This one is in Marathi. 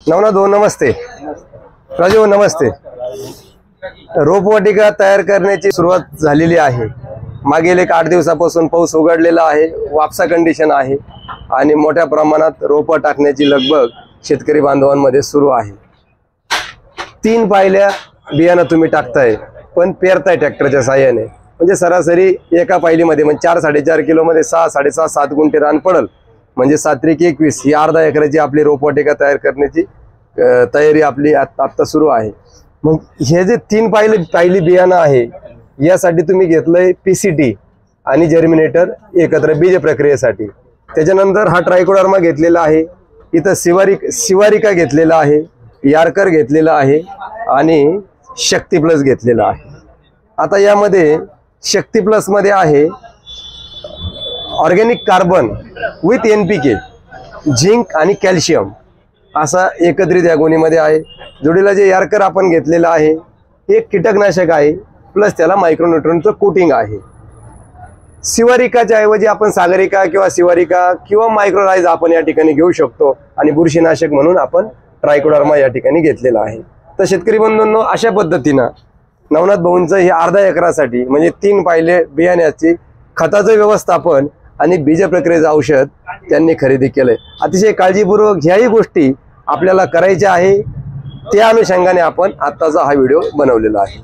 नवनाथ भाऊ नमस्ते. राजू नमस्ते. रोपवाटिका तयार करण्याची सुरुवात झालेली आहे. मागील 8 दिवसापासून पाऊस उघडलेला आहे, वापसा कंडिशन आहे आणि मोठ्या प्रमाणात रोपं टाकण्याची लगबग शेतकरी बांधवांमध्ये सुरू आहे. 3 पायल्या बियाणं तुम्ही टाकताय पण पेरताय ट्रॅक्टरच्या साहाय्याने, म्हणजे सरासरी एका पायलीमध्ये म्हणजे 4-4.5 किलोमध्ये 6-6.5-7 गुंठे रान पडल, म्हणजे 7-21 ही अर्धा एकराची आपली रोपवाटिका तयार करण्याची तयारी आपली आता सुरू आहे. मग हे जे 3 पायली बियाणं आहे यासाठी तुम्ही घेतलंय PCT आणि जर्मिनेटर एकत्र बीज प्रक्रियेसाठी. त्याच्यानंतर हा ट्रायकोडर्मा घेतलेला आहे, इथं शिवारिका घेतलेला आहे, यार्कर घेतलेला आहे आणि शक्ती प्लस घेतलेला आहे. आता यामध्ये शक्ती प्लस मध्ये आहे organic carbon with NPK, zinc आणि कॅल्शियम असा एकत्रित या गोणीमध्ये आहे. जोडीला जे यार्कर आपण घेतलेलं आहे हे कीटकनाशक आहे प्लस त्याला मायक्रोन्यूट्रॉनचं कोटिंग आहे. शिवारिकाच्या ऐवजी आपण सागरिका किंवा शिवारिका किंवा मायक्रोराइज आपण या ठिकाणी घेऊ शकतो आणि बुरशीनाशक म्हणून आपण ट्रायकोडर्मा या ठिकाणी घेतलेला आहे. तर शेतकरी बंधूंनो, अशा पद्धतीनं नवनाथ भाऊंचं हे अर्धा एकरासाठी म्हणजे 3 पायले बियाण्याची खताचं व्यवस्थापन आणि बीज प्रक्रियेचं औषध त्यांनी खरेदी केलंय. अतिशय काळजीपूर्वक ह्याही गोष्टी आपल्याला करायच्या आहे, त्या अनुषंगाने आपण आत्ताचा हा व्हिडिओ बनवलेला आहे.